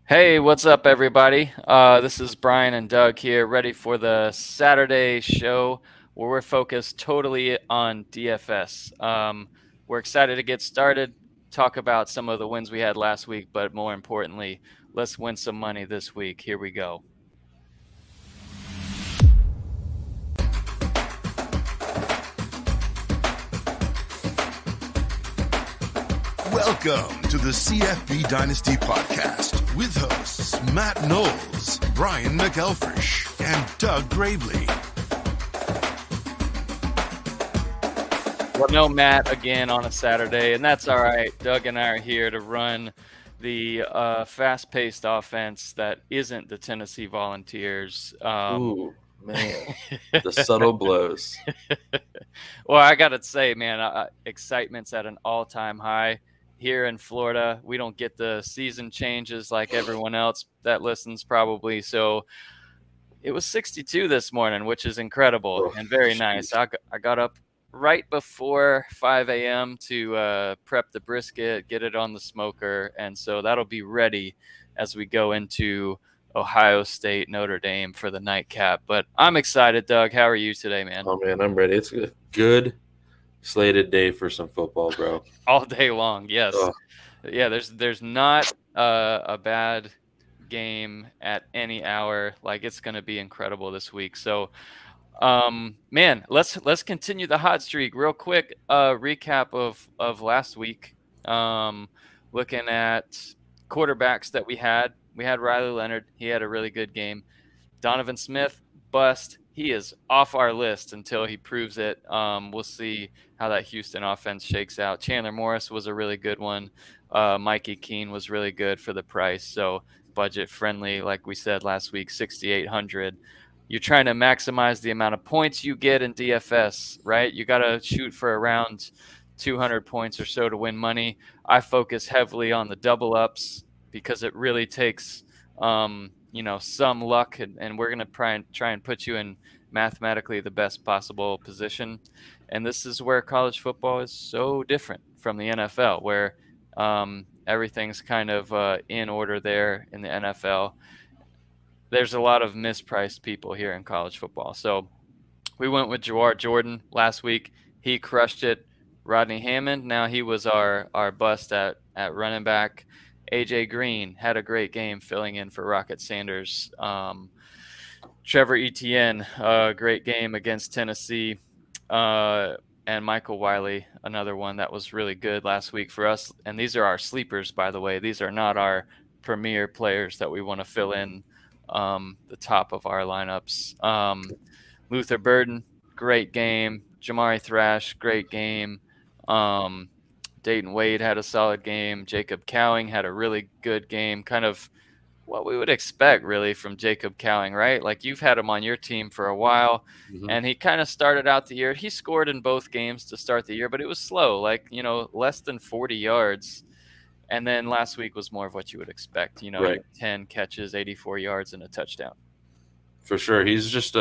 Hey, what's up, everybody? This is Brian and Doug here, ready for the Saturday show where we're focused totally on DFS. We're excited to get started, talk about some of the wins we had last week, but more importantly, let's win some money this week. Here we go. Welcome to the CFBDynasty podcast with hosts Matt Knowles, Brian McElfresh, and Doug Gravely. Well, no Matt again on a Saturday, and that's all right. Doug and I are here to run the fast-paced offense that isn't the Tennessee Volunteers. Ooh, man, the subtle blows. Well, I got to say, man, excitement's at an all-time high here in Florida. We don't get the season changes like everyone else that listens probably. So it was 62 this morning, which is incredible and very nice. I got up right before 5 a.m. to prep the brisket, get it on the smoker. And so that'll be ready as we go into Ohio State, Notre Dame for the nightcap. But I'm excited, Doug. How are you today, man? Oh, man, I'm ready. It's a good slated day for some football, bro. All day long, yes. Yeah, there's not a bad game at any hour. Like, it's going to be incredible this week. So, man, let's continue the hot streak real quick. Recap of last week. Looking at quarterbacks that we had Riley Leonard. He had a really good game. Donovan Smith, bust. He is off our list until he proves it. We'll see how that Houston offense shakes out. Chandler Morris was a really good one. Mikey Keene was really good for the price. So budget friendly, like we said last week, 6,800. You're trying to maximize the amount of points you get in DFS, right? You got to shoot for around 200 points or so to win money. I focus heavily on the double ups because it really takes some luck, and we're going to try and put you in mathematically the best possible position. And this is where college football is so different from the NFL, where everything's kind of in order there in the NFL. There's a lot of mispriced people here in college football. So we went with Jawar Jordan last week. He crushed it. Rodney Hammond, now he was our bust at running back. AJ Green had a great game filling in for Rocket Sanders. Trevor Etienne, great game against Tennessee. And Michael Wiley, another one that was really good last week for us. And these are our sleepers, by the way. These are not our premier players that we want to fill in the top of our lineups. Luther Burden, great game. Jamari Thrash, great game. Dayton Wade had a solid game. Jacob Cowing had a really good game. Kind of what we would expect, really, from Jacob Cowing, right? Like, you've had him on your team for a while, and he kind of started out the year. He scored in both games to start the year, but it was slow, less than 40 yards. And then last week was more of what you would expect, Right. 10 catches, 84 yards, and a touchdown. For sure. He's just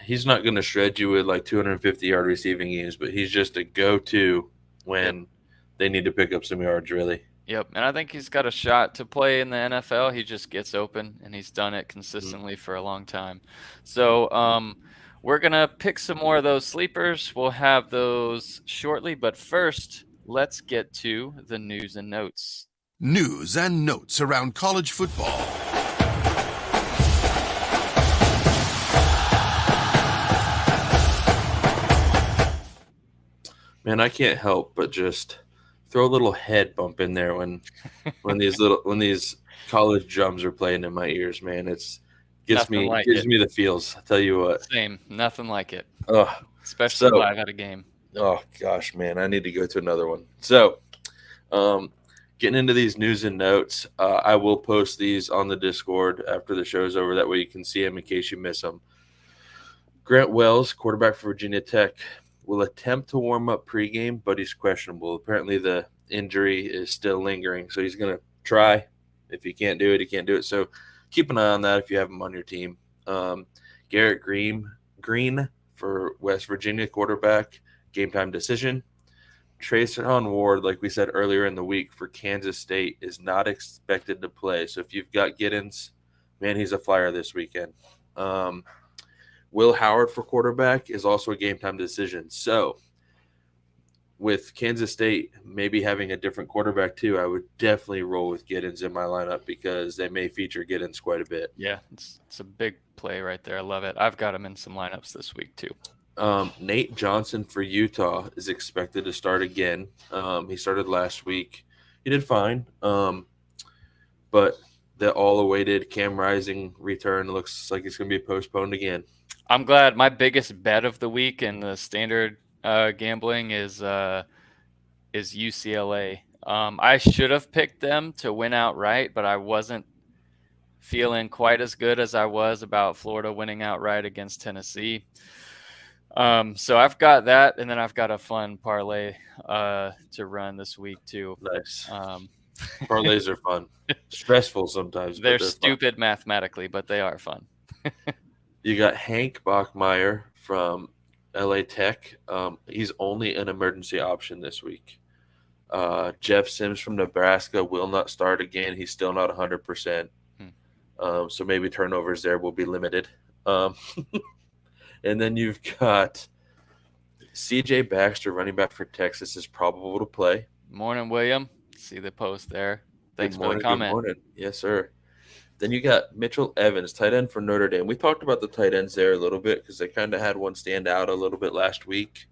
he's not going to shred you with like 250-yard receiving games, but he's just a go-to when they need to pick up some yards, really. Yep, and I think he's got a shot to play in the NFL. He just gets open, and he's done it consistently for a long time. So we're going to pick some more of those sleepers. We'll have those shortly, but first, let's get to the news and notes. News and notes around college football. Man, I can't help but just throw a little head bump in there when these college drums are playing in my ears, man. Gives me the feels. I tell you what. Same, nothing like it. Oh, especially live at a game. Oh gosh, man, I need to go to another one. So, getting into these news and notes, I will post these on the Discord after the show's over. That way you can see them in case you miss them. Grant Wells, quarterback for Virginia Tech, will attempt to warm up pregame, but he's questionable. Apparently the injury is still lingering, so he's going to try. If he can't do it, he can't do it. So keep an eye on that if you have him on your team. Garrett Green for West Virginia, quarterback, game time decision. Trayshawn Ward, like we said earlier in the week, for Kansas State is not expected to play. So if you've got Giddens, man, he's a flyer this weekend. Will Howard for quarterback is also a game time decision. So with Kansas State maybe having a different quarterback too, I would definitely roll with Giddens in my lineup because they may feature Giddens quite a bit. Yeah, it's a big play right there. I love it. I've got him in some lineups this week too. Nate Johnson for Utah is expected to start again. He started last week. He did fine. But the all-awaited Cam Rising return looks like it's going to be postponed again. I'm glad. My biggest bet of the week in the standard gambling is UCLA. I should have picked them to win outright, but I wasn't feeling quite as good as I was about Florida winning outright against Tennessee. So I've got that, and then I've got a fun parlay to run this week too. Nice. Parlays are fun. Stressful sometimes. They're stupid fun mathematically, but they are fun. You got Hank Bachmeier from LA Tech. He's only an emergency option this week. Jeff Sims from Nebraska will not start again. He's still not 100%. So maybe turnovers there will be limited. And then you've got CJ Baxter, running back for Texas, is probable to play. Morning, William. See the post there. Thanks for the comment. Good morning. Yes, sir. Then you got Mitchell Evans, tight end for Notre Dame. We talked about the tight ends there a little bit because they kind of had one stand out a little bit last week.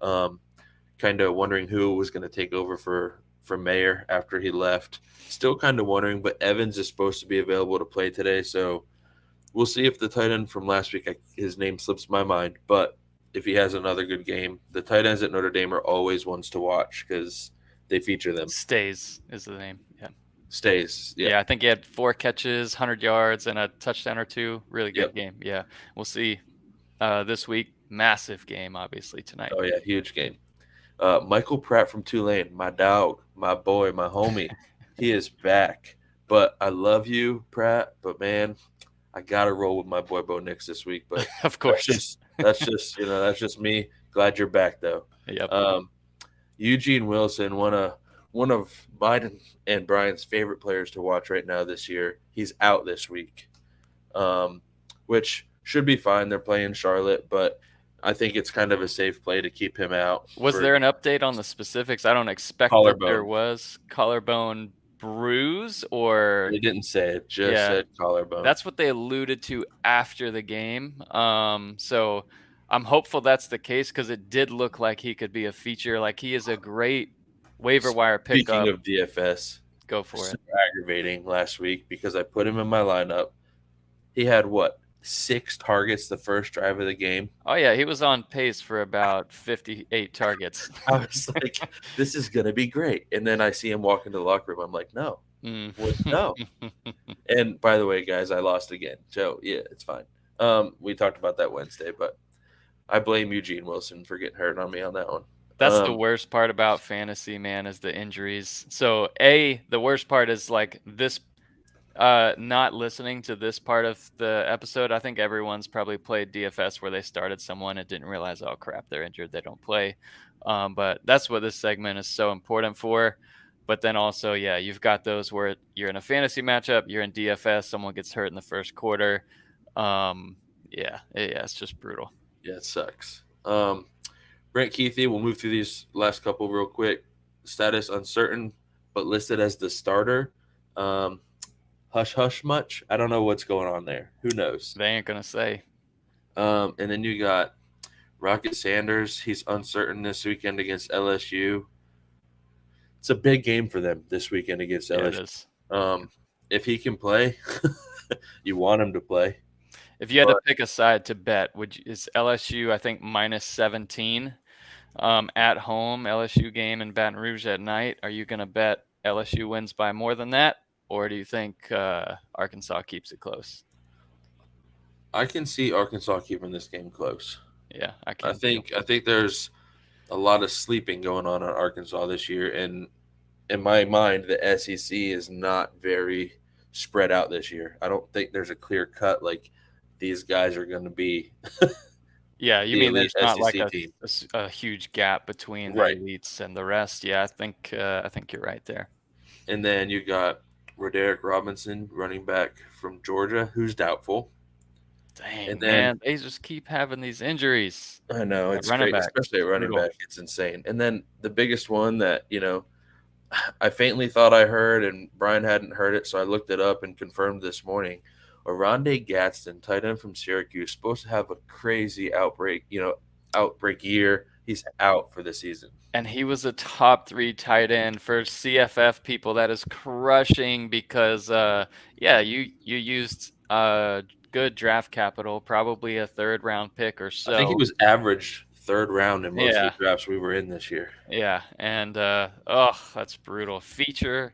Kind of wondering who was going to take over for Mayer after he left. Still kind of wondering, but Evans is supposed to be available to play today, so we'll see if the tight end from last week, his name slips my mind, but if he has another good game, the tight ends at Notre Dame are always ones to watch because they feature them. Stays is the name. Yeah. Stays. Yeah, I think he had 4 catches, 100 yards, and a touchdown or 2. Really good game. Yeah, we'll see this week. Massive game, obviously, tonight. Oh, yeah, huge game. Michael Pratt from Tulane, my dog, my boy, my homie. He is back. But I love you, Pratt, but, man, I got to roll with my boy Bo Nix this week. But of course. That's just me. Glad you're back, though. Yep. Eugene Wilson, one of mine and Brian's favorite players to watch right now this year. He's out this week, which should be fine. They're playing Charlotte, but I think it's kind of a safe play to keep him out. Was there an update on the specifics? I don't expect that there was. Collarbone bruise, or they didn't say it, just said collarbone. That's what they alluded to after the game. So I'm hopeful that's the case because it did look like he could be a feature. Like, he is a great waiver wire pickup. Speaking of DFS, go for it. Aggravating last week because I put him in my lineup. He had 6 targets the first drive of the game. Oh yeah, he was on pace for about 58 targets. I was like, this is gonna be great. And then I see him walk into the locker room. I'm like, no. No. And by the way, guys, I lost again. So yeah, it's fine. We talked about that Wednesday, but I blame Eugene Wilson for getting hurt on me on that one. That's the worst part about fantasy, man, is the injuries. So the worst part is like this, not listening to this part of the episode. I think everyone's probably played DFS where they started someone and didn't realize, oh crap, they're injured, they don't play. But that's what this segment is so important for. But then also, yeah, you've got those where you're in a fantasy matchup, you're in DFS, someone gets hurt in the first quarter. It's just brutal. Yeah, it sucks. Brent Keithy, we'll move through these last couple real quick. Status uncertain, but listed as the starter. Hush much. I don't know what's going on there. Who knows? They ain't going to say. And then you got Rocket Sanders. He's uncertain this weekend against LSU. It's a big game for them this weekend against LSU. It is. If he can play, you want him to play. If you had to pick a side to bet, is LSU, I think, minus 17 at home, LSU game in Baton Rouge at night. Are you going to bet LSU wins by more than that? Or do you think Arkansas keeps it close? I can see Arkansas keeping this game close. Yeah, I can. I think there's a lot of sleeping going on in Arkansas this year, and in my mind, the SEC is not very spread out this year. I don't think there's a clear cut like these guys are going to be Yeah, you the mean elite there's not like SEC team. a huge gap between the Right. elites and the rest? Yeah, I think you're right there. And then you got Roderick Robinson, running back from Georgia, who's doubtful. And Dang, then man, they just keep having these injuries I know at it's running great, back. especially at running Brutal. back. It's insane. And then the biggest one that, I faintly thought I heard, and Brian hadn't heard it, so I looked it up and confirmed this morning. Oronde Gadsden, tight end from Syracuse, supposed to have a crazy outbreak year. He's out for the season. And he was a top 3 tight end for CFF people. That is crushing because, yeah, you used good draft capital, probably a 3rd round pick or I think he so. was averaged third round in most of Yeah, the drafts we were in this year. yeah, and that's brutal. Feature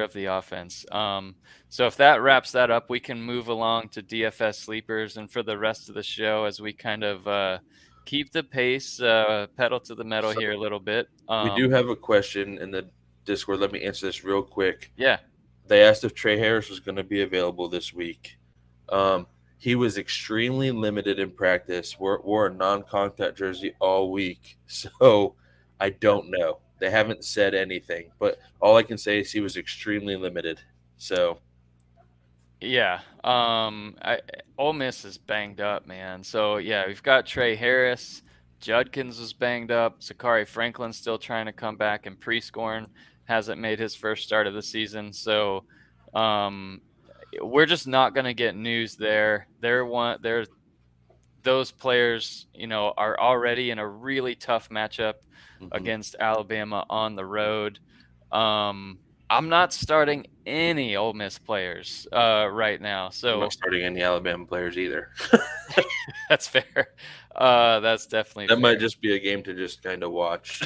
of the offense. So if that wraps that up, we can move along to DFS sleepers, and for the rest of the show, as we kind of keep the pace, pedal to the metal So here a little bit. we do have a question in the Discord. Let me answer this real quick. Yeah. They asked if Trey Harris was going to be available this week. He was extremely limited in practice. Wore a non-contact jersey all week, so I don't know. They haven't said anything, but all I can say is he was extremely limited. So Yeah. Ole Miss is banged up, man. So yeah, we've got Trey Harris. Judkins was banged up. Zachary Franklin's still trying to come back, and Prescorn hasn't made his first start of the season. So we're just not going to get news there. Those players, are already in a really tough matchup against Alabama on the road. I'm not starting any Ole Miss players right now. So I'm not starting any Alabama players either. that's fair. That's definitely that fair. might just be a game to just kind of watch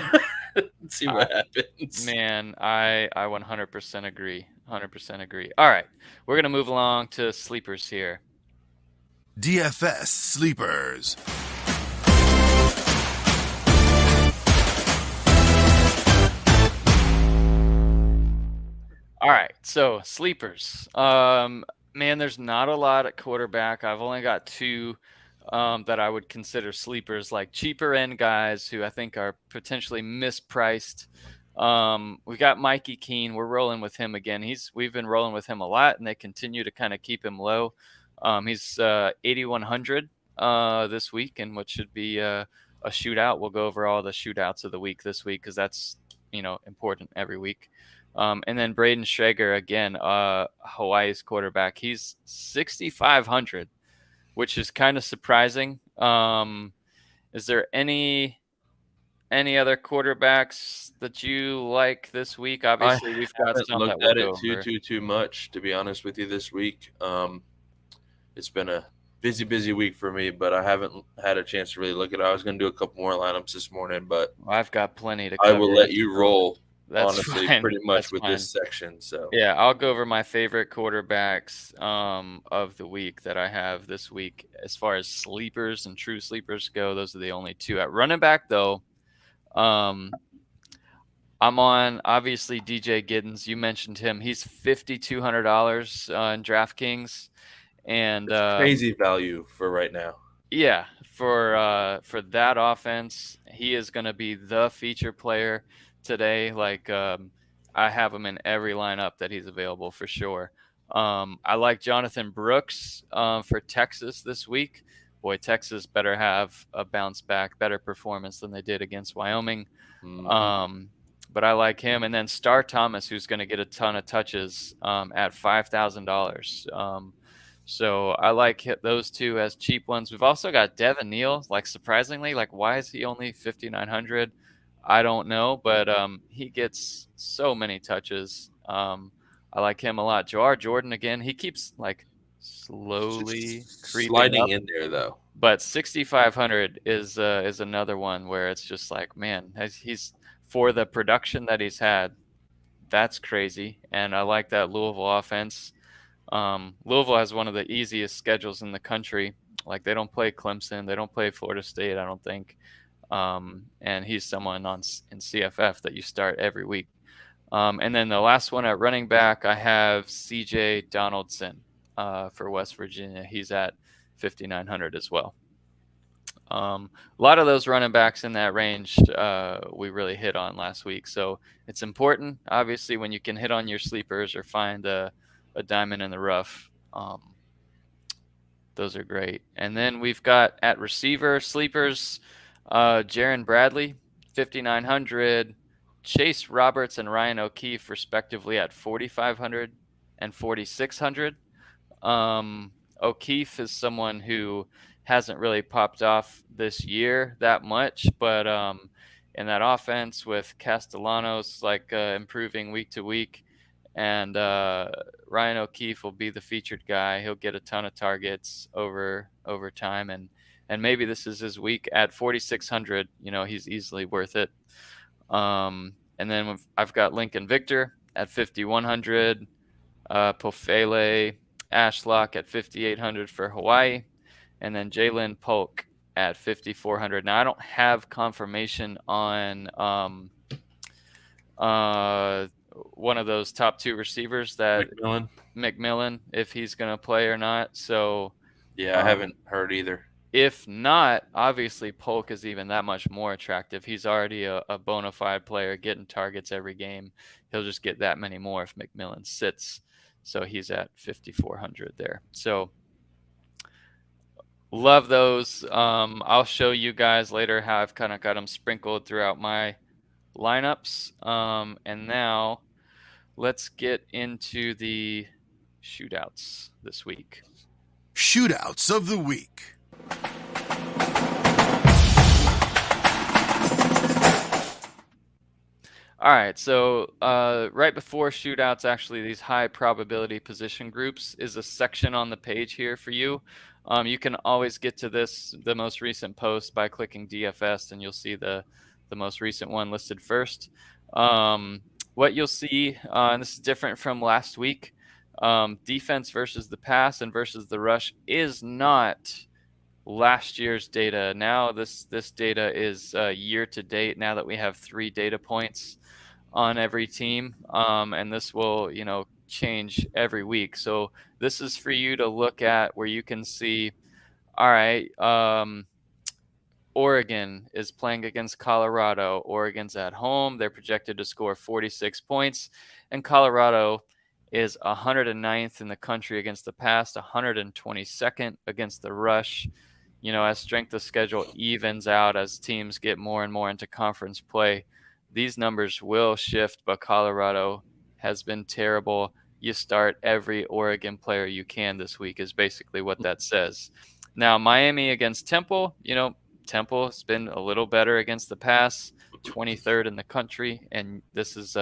and see what happens. Man, I 100% agree. 100% agree. All right, we're going to move along to sleepers here. DFS Sleepers. All right, so sleepers. Man, there's not a lot at quarterback. I've only got 2 that I would consider sleepers, like cheaper end guys who I think are potentially mispriced. We got Mikey Keene. We're rolling with him again. We've been rolling with him a lot, and they continue to kind of keep him low. He's 8,100 this week, and what should be a shootout. We'll go over all the shootouts of the week this week because that's important every week. And then Braden Schrager again, Hawaii's quarterback. He's 6,500, which is kind of surprising. Is there any other quarterbacks that you like this week? Obviously, we've got some that we'll go over. Too much, to be honest with you, this week. It's been a busy week for me, but I haven't had a chance to really look at it. I was going to do a couple more lineups this morning, but I've got plenty to cover. I will let you roll. That's honestly fine. Pretty much That's with fine. this section. So yeah, I'll go over my favorite quarterbacks of the week that I have this week. As far as sleepers and true sleepers go, those are the only 2. At running back, though, I'm on obviously DJ Giddens. You mentioned him. He's $5,200 in DraftKings, and crazy value for right now. Yeah, for that offense, he is going to be the feature player today. Like I have him in every lineup that he's available for sure. I like Jonathan Brooks for Texas this week. Boy, Texas better have a bounce back, better performance than they did against Wyoming. But I like him. And then Star Thomas, who's going to get a ton of touches at $5,000. So I like those 2 as cheap ones. We've also got Devin Neal. Like, surprisingly, like, why is he only 5,900? I don't know, but he gets so many touches. I like him a lot. Jawar Jordan, again, he keeps like slowly sliding up, in there though. But 6,500 is another one where it's just like, man, he's for the production that he's had, that's crazy. And I like that Louisville offense. Louisville has one of the easiest schedules in the country. Like, they don't play Clemson, they don't play Florida State, I don't think. And he's someone in CFF that you start every week. And then the last one at running back, I have CJ Donaldson for West Virginia. He's at 5,900 as well. A lot of those running backs in that range we really hit on last week. So it's important, obviously, when you can hit on your sleepers or find a diamond in the rough. Those are great. And then we've got at receiver sleepers, Jaron Bradley, 5,900, Chase Roberts and Ryan O'Keefe, respectively, at 4,500 and 4,600. O'Keefe is someone who hasn't really popped off this year that much, but in that offense with Castellanos improving week to week, and Ryan O'Keefe will be the featured guy. He'll get a ton of targets over time, and maybe this is his week at 4,600. He's easily worth it. And then I've got Lincoln Victor at 5,100, Pofele Ashlock at 5,800 for Hawaii, and then Jalen Polk at 5,400. Now I don't have confirmation on one of those top two receivers, that McMillan, if he's going to play or not. So yeah, I haven't heard either. If not, obviously Polk is even that much more attractive. He's already a bona fide player getting targets every game. He'll just get that many more if McMillan sits. So he's at 5,400 there. So love those. I'll show you guys later how I've kind of got them sprinkled throughout my lineups. And now let's get into the shootouts this week. Shootouts of the week. All right, so right before shootouts, actually, these high probability position groups is a section on the page here for you. You can always get to the most recent post, by clicking DFS, and you'll see the most recent one listed first. What you'll see, and this is different from last week, defense versus the pass and versus the rush is not last year's data. Now this data is year to date, now that we have 3 data points on every team, and this will change every week. So this is for you to look at, where you can see, all right, Oregon is playing against Colorado. Oregon's at home. They're projected to score 46 points, and Colorado is 109th in the country against the pass, 122nd against the rush. As strength of schedule evens out, as teams get more and more into conference play, these numbers will shift, but Colorado has been terrible. You start every Oregon player you can this week is basically what that says. Now, Miami against Temple, Temple has been a little better against the pass, 23rd in the country, and this is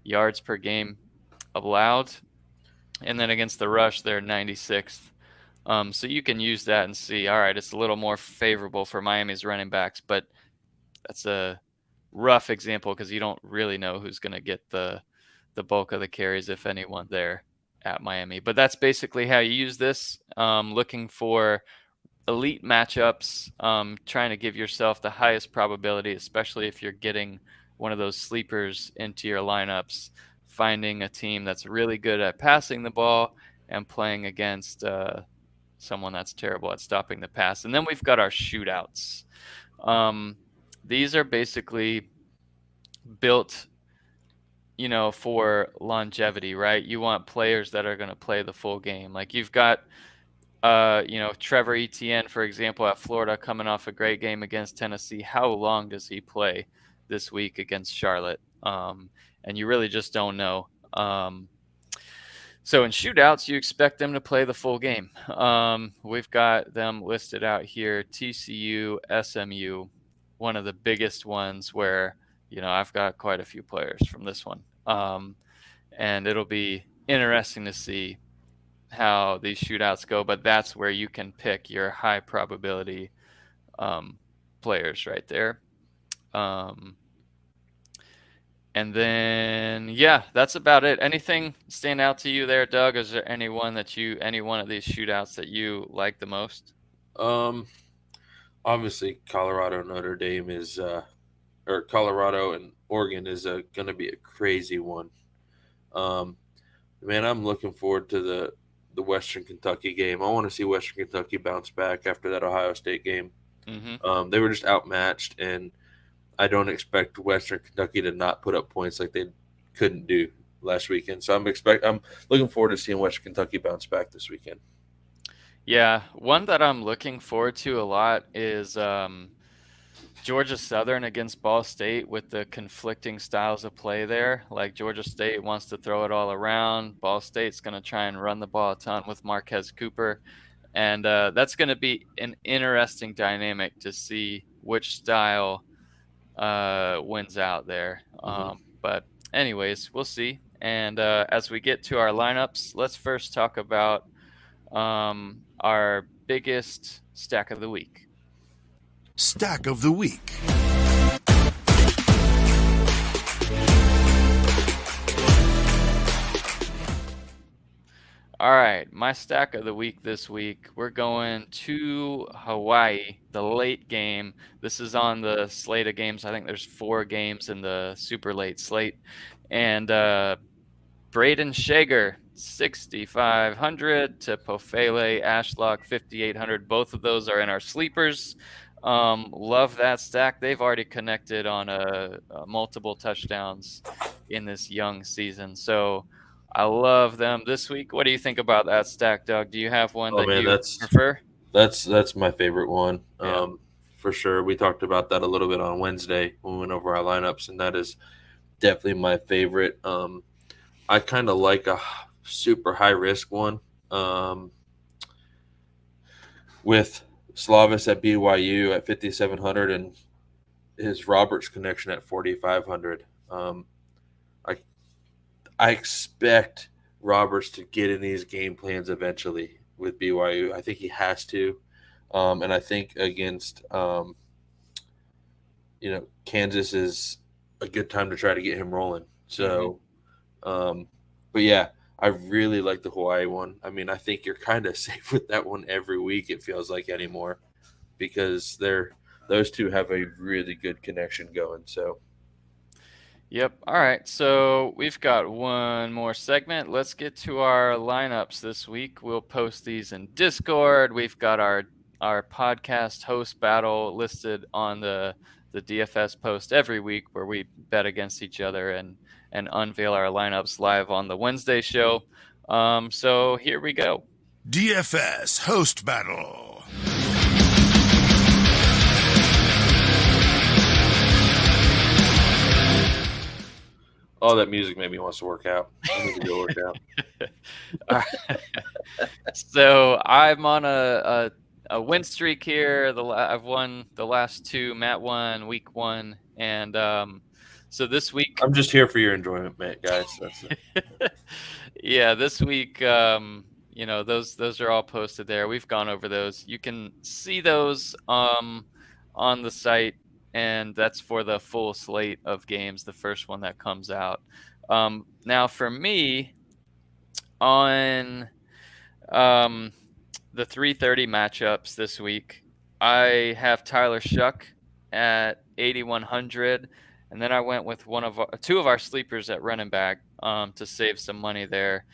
yards per game allowed. And then against the rush, they're 96th. So you can use that and see, all right, it's a little more favorable for Miami's running backs, but that's a rough example because you don't really know who's going to get the bulk of the carries, if anyone, there at Miami. But that's basically how you use this, looking for elite matchups, trying to give yourself the highest probability, especially if you're getting one of those sleepers into your lineups, finding a team that's really good at passing the ball and playing against someone that's terrible at stopping the pass. And then we've got our shootouts. These are basically built, for longevity, right? You want players that are going to play the full game. Like you've got, Trevor Etienne, for example, at Florida, coming off a great game against Tennessee. How long does he play this week against Charlotte? And you really just don't know. So in shootouts, you expect them to play the full game. We've got them listed out here: TCU, SMU, one of the biggest ones where, I've got quite a few players from this one. And it'll be interesting to see how these shootouts go, but that's where you can pick your high probability players right there. And then, that's about it. Anything stand out to you there, Doug? Is there any one of these shootouts that you like the most? Obviously, Colorado Notre Dame is, or Colorado and Oregon is going to be a crazy one. Man, I'm looking forward to the Western Kentucky game. I want to see Western Kentucky bounce back after that Ohio State game. Mm-hmm. They were just outmatched, and I don't expect Western Kentucky to not put up points like they couldn't do last weekend. So I'm looking forward to seeing Western Kentucky bounce back this weekend. Yeah, one that I'm looking forward to a lot is Georgia Southern against Ball State, with the conflicting styles of play there. Like, Georgia State wants to throw it all around. Ball State's going to try and run the ball a ton with Marquez Cooper. And that's going to be an interesting dynamic to see which style wins out there. Mm-hmm. But anyways, we'll see. And as we get to our lineups, let's first talk about our biggest stack of the week. Stack of the week. All right, my stack of the week this week, we're going to Hawaii, the late game. This is on the slate of games. I think there's 4 games in the super late slate. And Braden Shager, 6,500 to Pofele Ashlock, 5,800. Both of those are in our sleepers. Love that stack. They've already connected on multiple touchdowns in this young season. So I love them this week. What do you think about that stack, Doug? Do you have one you prefer? That's my favorite one. Yeah. For sure. We talked about that a little bit on Wednesday when we went over our lineups, and that is definitely my favorite. I kind of like a super high risk one with Slavis at BYU at 5,700 and his Roberts connection at 4,500. I expect Roberts to get in these game plans eventually with BYU. I think he has to, and I think against Kansas is a good time to try to get him rolling. So, but yeah, I really like the Hawaii one. I mean, I think you're kind of safe with that one every week, it feels like, anymore, because those two have a really good connection going. So, yep. All right. So we've got one more segment. Let's get to our lineups this week. We'll post these in Discord. We've got our podcast host battle listed on the DFS post every week, where we bet against each other and unveil our lineups live on the Wednesday show. So here we go. DFS host battle. Oh, that music made me want to work out. I need to go work out. All right. So I'm on a win streak here. I've won the last 2. Matt won week 1, and so this week I'm just here for your enjoyment, mate, guys. That's it. Yeah, this week, those are all posted there. We've gone over those. You can see those on the site, and that's for the full slate of games, the first one that comes out. Now, for me, on the 3:30 matchups this week, I have Tyler Shuck at 8,100, and then I went with 2 of our sleepers at running back to save some money there.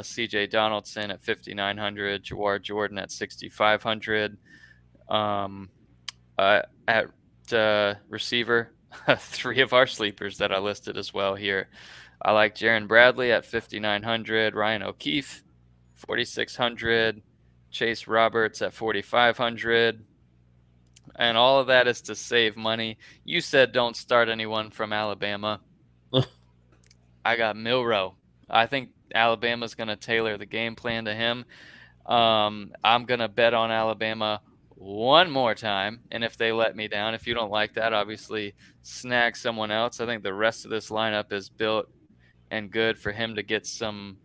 C.J. Donaldson at 5,900, Jawar Jordan at 6,500. At receiver, 3 of our sleepers that I listed as well here. I like Jaron Bradley at 5,900, Ryan O'Keefe 4,600, Chase Roberts at 4,500. And all of that is to save money. You said don't start anyone from Alabama. I got Milroe. I think Alabama's going to tailor the game plan to him. I'm going to bet on Alabama one more time, and if they let me down, if you don't like that, obviously snag someone else. I think the rest of this lineup is built and good for him to get some,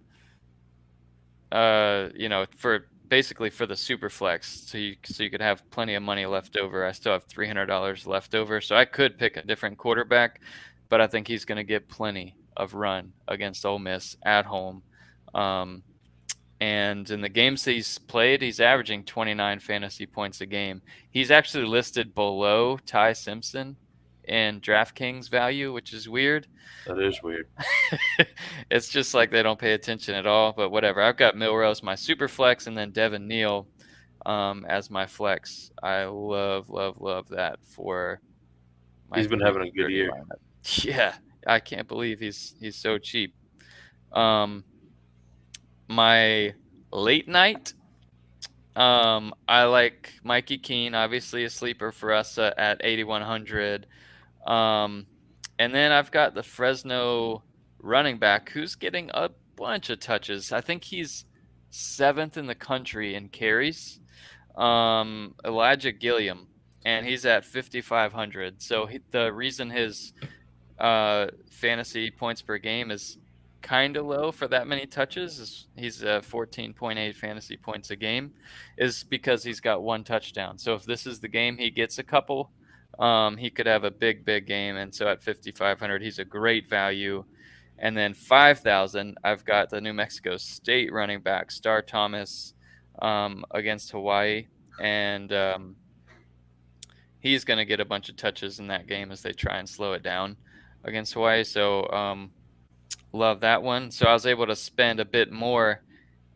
for basically for the super flex, so you could have plenty of money left over. I still have $300 left over, so I could pick a different quarterback, but I think he's going to get plenty of run against Ole Miss at home. And in the games he's played, he's averaging 29 fantasy points a game. He's actually listed below Ty Simpson in DraftKings value, which is weird. That is weird. It's just like they don't pay attention at all, but whatever. I've got Milrose, my super flex, and then Devin Neal as my flex. I love that for my He's been having a good 330 year. lineup. Yeah, I can't believe he's so cheap. My late night, I like Mikey Keene, obviously a sleeper for us at 8,100. And then I've got the Fresno running back who's getting a bunch of touches. I think he's 7th in the country in carries. Elijah Gilliam, and he's at 5,500. So the reason his fantasy points per game is kind of low for that many touches, is he's 14.8 fantasy points a game, is because he's got one touchdown. So if this is the game he gets a couple, he could have a big game. And so at 5,500, he's a great value. And then 5,000, I've got the New Mexico State running back Star Thomas against Hawaii, and he's going to get a bunch of touches in that game as they try and slow it down against Hawaii. So love that one. So I was able to spend a bit more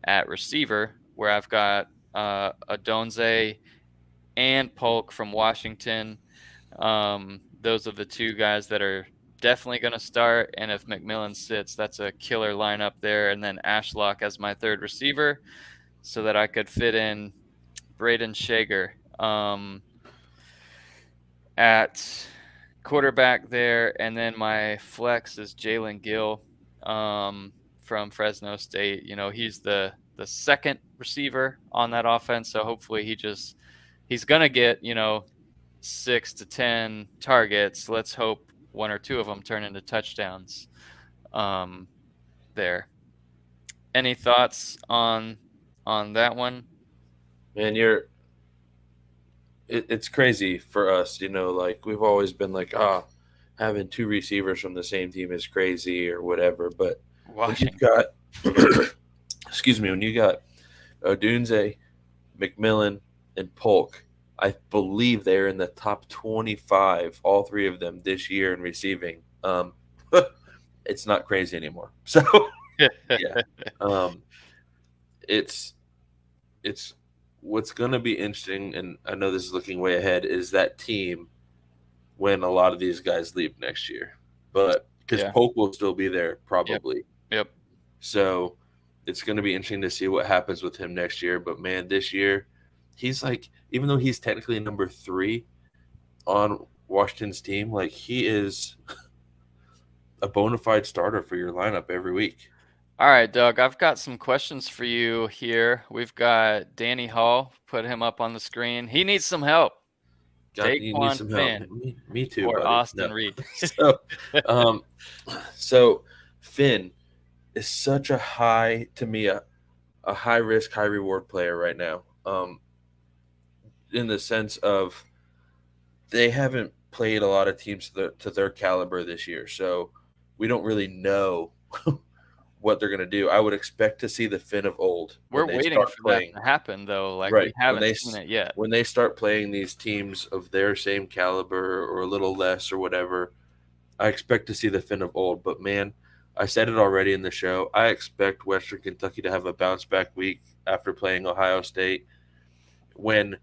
at receiver, where I've got Adonze and Polk from Washington. Those are the two guys that are definitely going to start. And if McMillan sits, that's a killer lineup there. And then Ashlock as my third receiver, so that I could fit in Braden Shager at quarterback there. And then my flex is Jalen Gill from Fresno State. You know, he's the second receiver on that offense. So hopefully he's going to get, 6 to 10 targets. Let's hope one or two of them turn into touchdowns there. Any thoughts on that one? Man, it's crazy for us, like we've always been like, having two receivers from the same team is crazy or whatever. But when you've got, excuse me, when you got Odunze, McMillan, and Polk, I believe they're in the top 25, all three of them this year in receiving. It's not crazy anymore. So yeah, it's what's going to be interesting, and I know this is looking way ahead, is that team when a lot of these guys leave next year. But because Polk will still be there probably. Yep. So it's going to be interesting to see what happens with him next year. But man, this year he's like, even though he's technically number 3 on Washington's team, like he is a bona fide starter for your lineup every week. All right, Doug, I've got some questions for you here. We've got Danny Hall. Put him up on the screen. He needs some help. You need some help. Me too, or buddy. Austin Reed. So Finn is such a high risk, high reward player right now. In the sense of they haven't played a lot of teams to their caliber this year, so we don't really know what they're going to do. I would expect to see the Finn of old. We're waiting for that to happen, though. Like, right. We haven't seen it yet. When they start playing these teams of their same caliber or a little less or whatever, I expect to see the Finn of old. But, man, I said it already in the show. I expect Western Kentucky to have a bounce-back week after playing Ohio State. When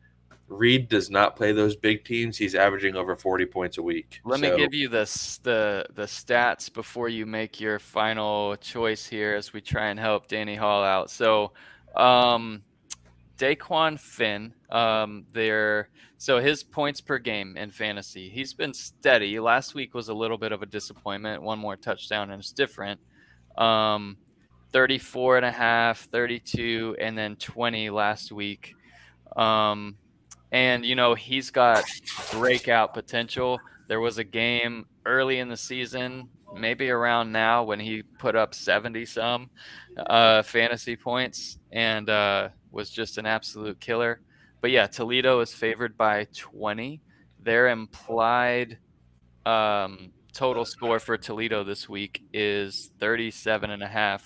Reed does not play those big teams, he's averaging over 40 points a week. Let me give you the stats before you make your final choice here as we try and help Danny Hall out. So Daquan Finn, so his points per game in fantasy, he's been steady. Last week was a little bit of a disappointment. One more touchdown, and it's different. 34.5, 32, and then 20 last week. And, he's got breakout potential. There was a game early in the season, maybe around now, when he put up 70-some fantasy points and was just an absolute killer. But, yeah, Toledo is favored by 20. Their implied total score for Toledo this week is 37.5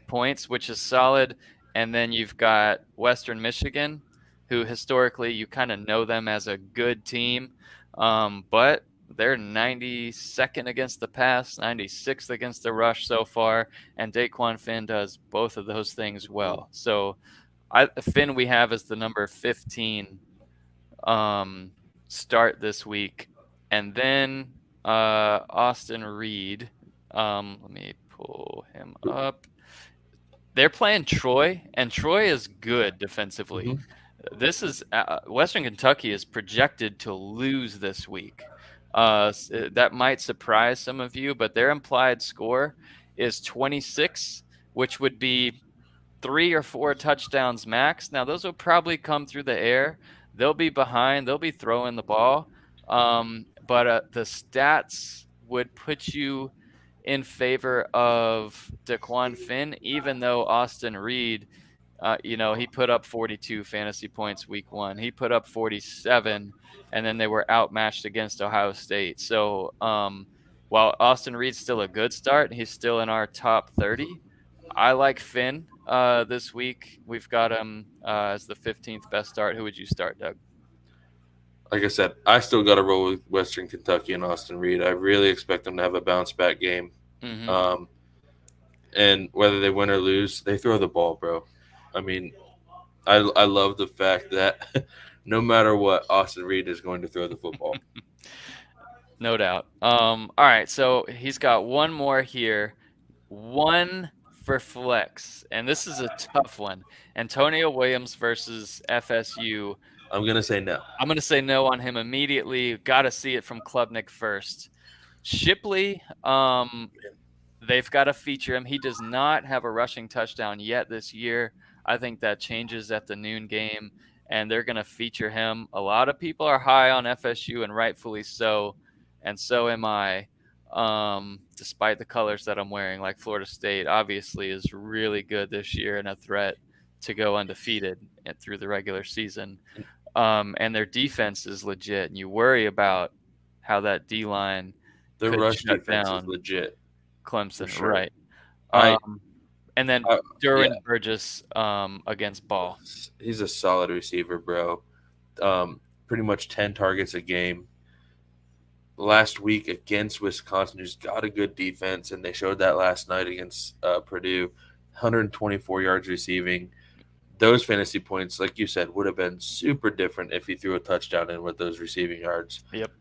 points, which is solid. And then you've got Western Michigan, who historically you kind of know them as a good team, but they're 92nd against the pass, 96th against the rush so far, and Daquan Finn does both of those things well. So Finn we have as the number 15 start this week, and then Austin Reed. Let me pull him up. They're playing Troy, and Troy is good defensively. Mm-hmm. This is Western Kentucky is projected to lose this week. That might surprise some of you, but their implied score is 26, which would be 3 or 4 touchdowns max. Now, those will probably come through the air. They'll be behind. They'll be throwing the ball. But the stats would put you in favor of Daquan Finn, even though Austin Reed, he put up 42 fantasy points week 1. He put up 47, and then they were outmatched against Ohio State. So while Austin Reed's still a good start, he's still in our top 30. I like Finn this week. We've got him as the 15th best start. Who would you start, Doug? Like I said, I still got to roll with Western Kentucky and Austin Reed. I really expect them to have a bounce-back game. Mm-hmm. And whether they win or lose, they throw the ball, bro. I mean, I love the fact that no matter what, Austin Reed is going to throw the football. No doubt. All right, so he's got one more here. One for flex, and this is a tough one. Antonio Williams versus FSU. I'm going to say no. I'm going to say no on him immediately. Got to see it from Klubnik first. Shipley, they've got to feature him. He does not have a rushing touchdown yet this year. I think that changes at the noon game, and they're going to feature him. A lot of people are high on FSU, and rightfully so, and so am I, despite the colors that I'm wearing. Like Florida State obviously is really good this year and a threat to go undefeated through the regular season. And their defense is legit, and you worry about how that D-line Their could rush shut defense down is legit. Clemson, sure. right? And then Derwin Burgess against Ball. He's a solid receiver, bro. Pretty much 10 targets a game. Last week against Wisconsin, who's got a good defense, and they showed that last night against Purdue. 124 yards receiving. Those fantasy points, like you said, would have been super different if he threw a touchdown in with those receiving yards. Yep.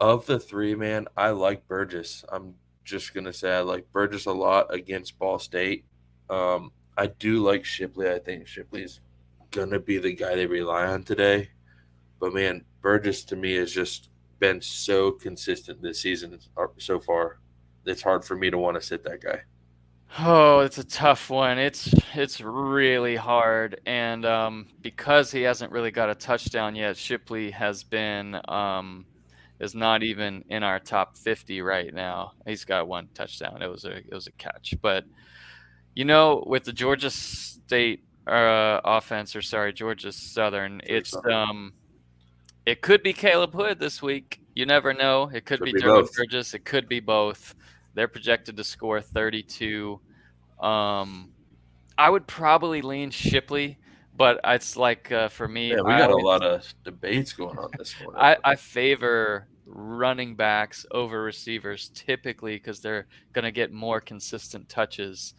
Of the three, man, I like Burgess. I'm just going to say I like Burgess a lot against Ball State. I do like Shipley. I think Shipley's going to be the guy they rely on today. But, man, Burgess to me has just been so consistent this season so far. It's hard for me to want to sit that guy. Oh, it's a tough one. It's really hard, and because he hasn't really got a touchdown yet, Shipley has been is not even in our top 50 right now. He's got one touchdown. It was a catch, but with the Georgia State offense, Georgia Southern, it could be Caleb Hood this week. You never know. It could be Derwin Burgess. It could be both. They're projected to score 32. I would probably lean Shipley, but it's like for me. Yeah, we got a lot of debates going on this morning. I favor running backs over receivers typically because they're going to get more consistent touches.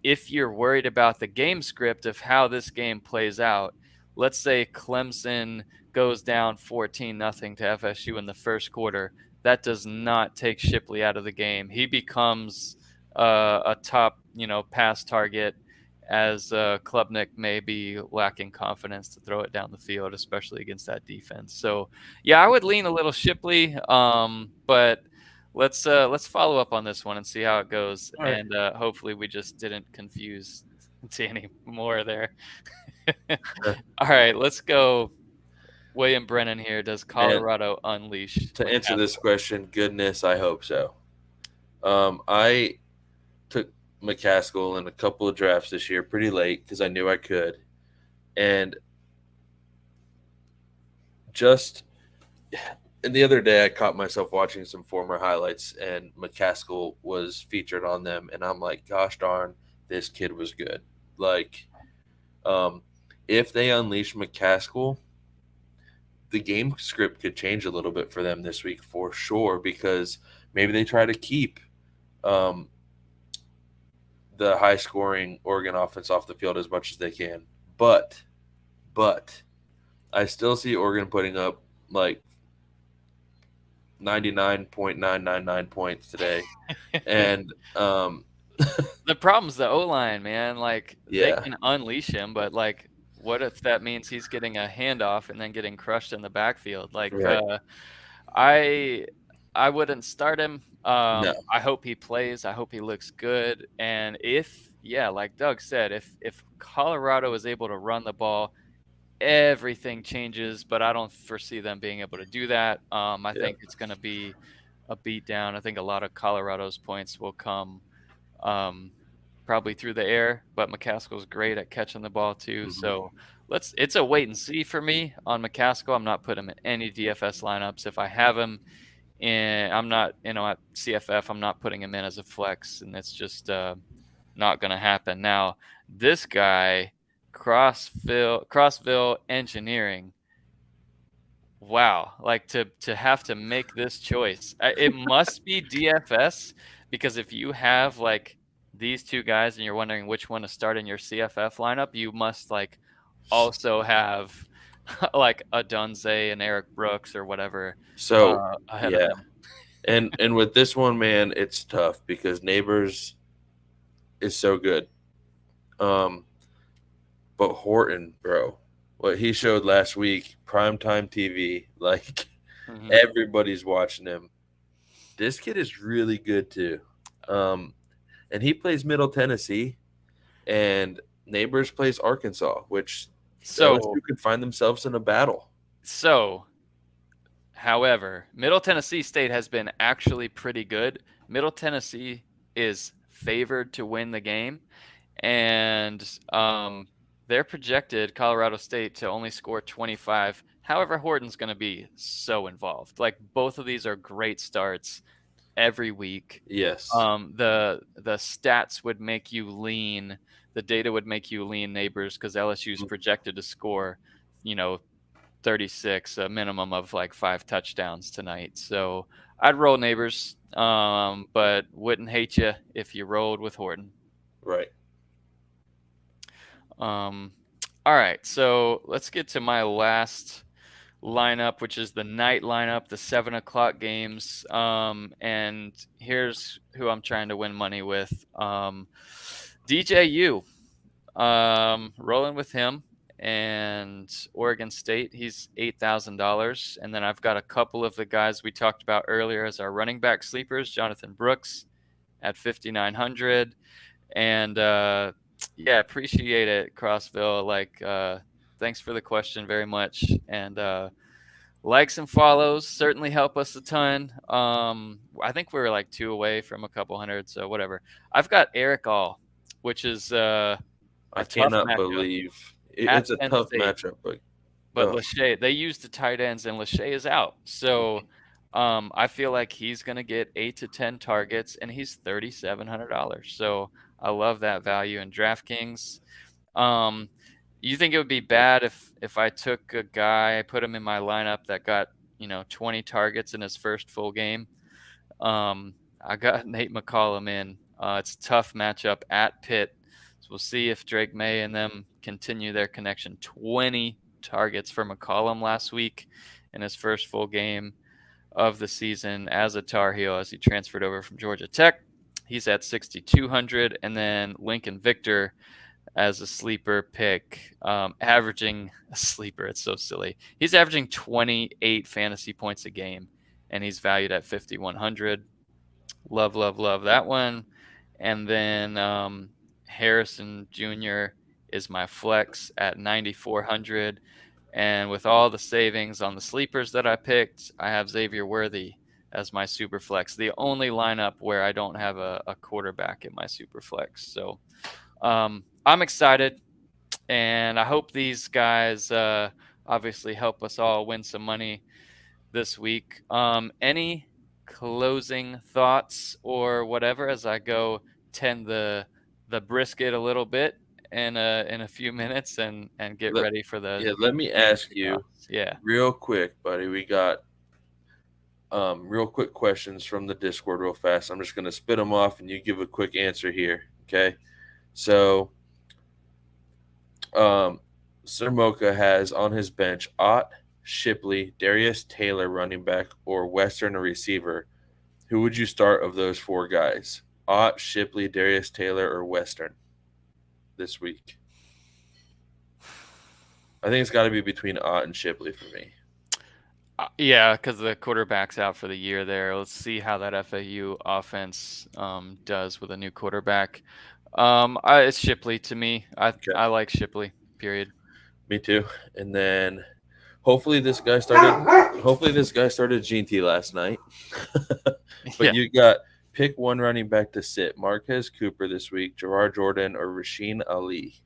If you're worried about the game script of how this game plays out, let's say Clemson goes down 14-0 to FSU in the first quarter. That does not take Shipley out of the game. He becomes a top, pass target as Klubnik may be lacking confidence to throw it down the field, especially against that defense. So, yeah, I would lean a little Shipley, but let's follow up on this one and see how it goes. Right. And hopefully we just didn't confuse any more there. All right, let's go. William Brennan here. Does Colorado unleash? To answer this question, goodness, I hope so. I took McCaskill in a couple of drafts this year pretty late because I knew I could. And the other day I caught myself watching some former highlights and McCaskill was featured on them. And I'm like, gosh darn, this kid was good. Like, if they unleash McCaskill, the game script could change a little bit for them this week for sure, because maybe they try to keep the the high scoring Oregon offense off the field as much as they can. But I still see Oregon putting up like 99.999 points today. And The problem's the O-line, man. Like, they yeah, can unleash him, but, like, what if that means he's getting a handoff and then getting crushed in the backfield? Like, right. I I wouldn't start him. No. I hope he plays. I hope he looks good. And like Doug said, if Colorado is able to run the ball, everything changes. But I don't foresee them being able to do that. I Yeah. think it's going to be a beatdown. I think a lot of Colorado's points will come um, probably through the air. But McCaskill's great at catching the ball too. Mhm. So it's a wait and see for me on McCaskill. I'm not putting him in any DFS lineups. If I have him and I'm not, at CFF, I'm not putting him in as a flex, and it's just not going to happen. Now, this guy, Crossville Engineering, wow, like to have to make this choice, it must be DFS, because if you have like these two guys and you're wondering which one to start in your CFF lineup, you must like also have like a Dunze and Eric Brooks or whatever So ahead of yeah. him. And with this one, man, it's tough because Neighbors is so good. But Horton, bro, what he showed last week, primetime TV, like Mhm. everybody's watching him. This kid is really good too. And he plays Middle Tennessee, and Neighbors plays Arkansas, which So LSU could find themselves in a battle. However, Middle Tennessee State has been actually pretty good. Middle Tennessee is favored to win the game, and they're projected, Colorado State, to only score 25. However, Horton's going to be so involved. Like, both of these are great starts every week. Yes. The stats would make you lean. The data would make you lean Neighbors, because LSU's projected to score, 36, a minimum of like 5 touchdowns tonight. So I'd roll Neighbors, but wouldn't hate you if you rolled with Horton. Right. All right, so let's get to my last lineup, which is the night lineup, the 7 o'clock games. And here's who I'm trying to win money with. DJU, rolling with him. And Oregon State, he's $8,000. And then I've got a couple of the guys we talked about earlier as our running back sleepers, Jonathan Brooks at 5,900. And yeah, appreciate it, Crossville. Like, thanks for the question very much. And likes and follows certainly help us a ton. I think we were like 2 away from a couple hundred, so whatever. I've got Eric All, which is I cannot believe it's a tough matchup, but Lachey, they used the tight ends, and Lachey is out. So I feel like he's going to get 8 to 10 targets, and he's $3,700. So I love that value in DraftKings. You think it would be bad if I took a guy, I put him in my lineup that got 20 targets in his first full game? I got Nate McCollum in. It's a tough matchup at Pitt. So we'll see if Drake May and them continue their connection. 20 targets for McCollum last week in his first full game of the season as a Tar Heel, as he transferred over from Georgia Tech. He's at 6,200. And then Lincoln Victor as a sleeper pick, averaging a sleeper. It's so silly. He's averaging 28 fantasy points a game, and he's valued at 5,100. Love that one. And then Harrison Jr. is my flex at 9,400. And with all the savings on the sleepers that I picked, I have Xavier Worthy as my super flex. The only lineup where I don't have a quarterback in my super flex. So I'm excited, and I hope these guys obviously help us all win some money this week. Any closing thoughts or whatever as I go tend the brisket a little bit in a few minutes and get ready for the let me ask you real quick, buddy. We got real quick questions from the Discord real fast. I'm just going to spit them off and you give a quick answer here. Okay. So, Sir Mocha has on his bench Ott, Shipley, Darius Taylor, running back, or Western, a receiver. Who would you start of those four guys? Ott, Shipley, Darius Taylor, or Western this week? I think it's got to be between Ott and Shipley for me. Yeah, because the quarterback's out for the year there. Let's see how that FAU offense does with a new quarterback. It's Shipley to me. I like Shipley, period. Me too. And then hopefully this guy started GT last night. But you got pick one running back to sit. Marquez Cooper this week, Gerard Jordan, or Rasheen Ali.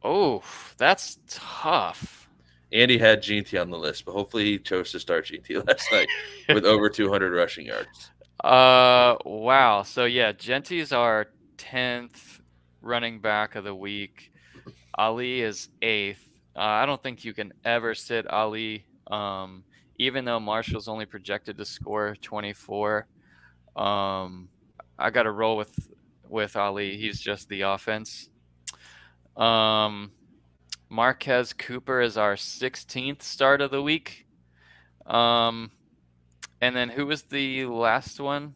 Oh, that's tough. Andy had GT on the list, but hopefully he chose to start GT last night with over 200 rushing yards. Wow. So yeah, Genty's our 10th running back of the week. Ali is 8th. I don't think you can ever sit Ali, even though Marshall's only projected to score 24. I got to roll with Ali. He's just the offense. Marquez Cooper is our 16th start of the week. And then who was the last one?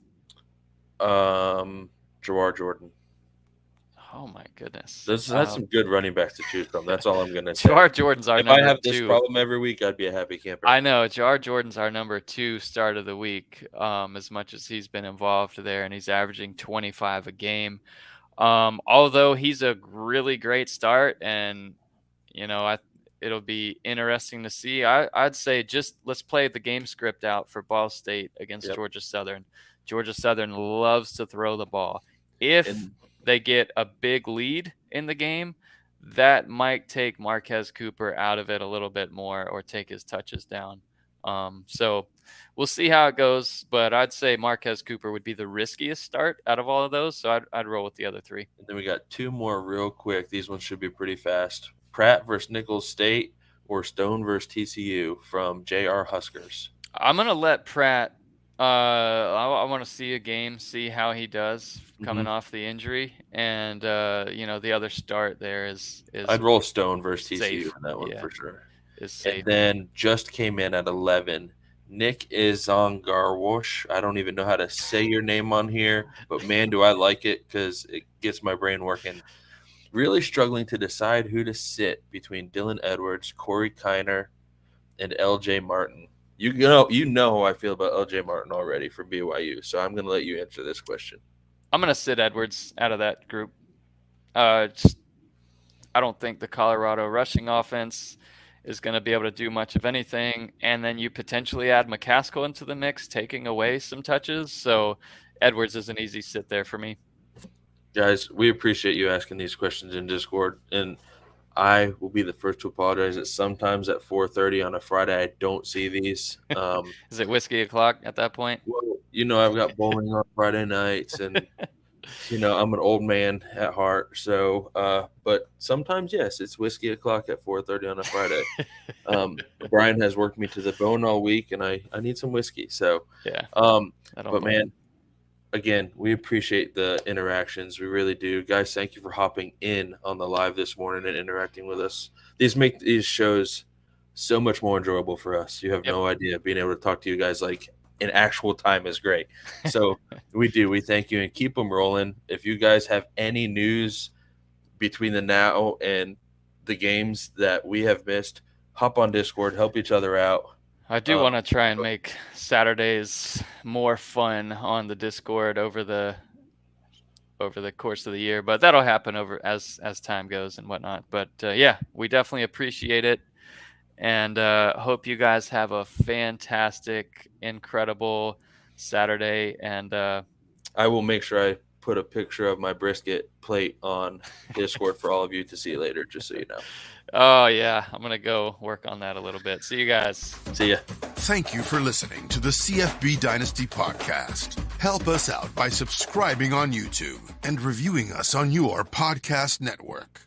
Gerard Jordan. Oh my goodness. That's some good running backs to choose from. That's all I'm gonna say. Gerard Jordan's our number 2. If I have this problem every week, I'd be a happy camper. I know. Gerard Jordan's our number 2 start of the week, as much as he's been involved there, and he's averaging 25 a game. Although he's a really great start, and it'll be interesting to see. I'd say just let's play the game script out for Ball State against Georgia Southern. Georgia Southern loves to throw the ball. If they get a big lead in the game, that might take Marquez Cooper out of it a little bit more or take his touches down. So we'll see how it goes, but I'd say Marquez Cooper would be the riskiest start out of all of those, so I'd roll with the other 3. And then we got 2 more real quick. These ones should be pretty fast. Pratt versus Nicholls State or Stone versus TCU from JR Huskers. I'm going to let Pratt I want to see a game, see how he does coming off the injury, and the other start there is I'd roll Stone versus safe. TCU on that one for sure. Is safe. And then just came in at 11. Nick Izongarwosh. I don't even know how to say your name on here, but man, do I like it because it gets my brain working. Really struggling to decide who to sit between Dylan Edwards, Corey Kiner, and LJ Martin. You know how I feel about LJ Martin already from BYU, so I'm going to let you answer this question. I'm going to sit Edwards out of that group. I don't think the Colorado rushing offense is going to be able to do much of anything, and then you potentially add McCaskill into the mix, taking away some touches, so Edwards is an easy sit there for me. Guys, we appreciate you asking these questions in Discord, and I will be the first to apologize that sometimes at 4:30 on a Friday I don't see these. Is it whiskey o'clock at that point? Well, I've got bowling on Friday nights, and I'm an old man at heart. So, but sometimes yes, it's whiskey o'clock at 4:30 on a Friday. Brian has worked me to the bone all week, and I need some whiskey. So yeah. But man, again, we appreciate the interactions. We really do. Guys, thank you for hopping in on the live this morning and interacting with us. These make these shows so much more enjoyable for us. You have no idea. Being able to talk to you guys like in actual time is great. So we do. We thank you and keep them rolling. If you guys have any news between the now and the games that we have missed, hop on Discord, help each other out. I do want to try and make Saturdays more fun on the Discord over the course of the year, but that'll happen as time goes and whatnot. But we definitely appreciate it, and hope you guys have a fantastic, incredible Saturday. And I will make sure I put a picture of my brisket plate on Discord for all of you to see later, just so you know. Oh, yeah. I'm going to go work on that a little bit. See you guys. See ya. Thank you for listening to the CFB Dynasty podcast. Help us out by subscribing on YouTube and reviewing us on your podcast network.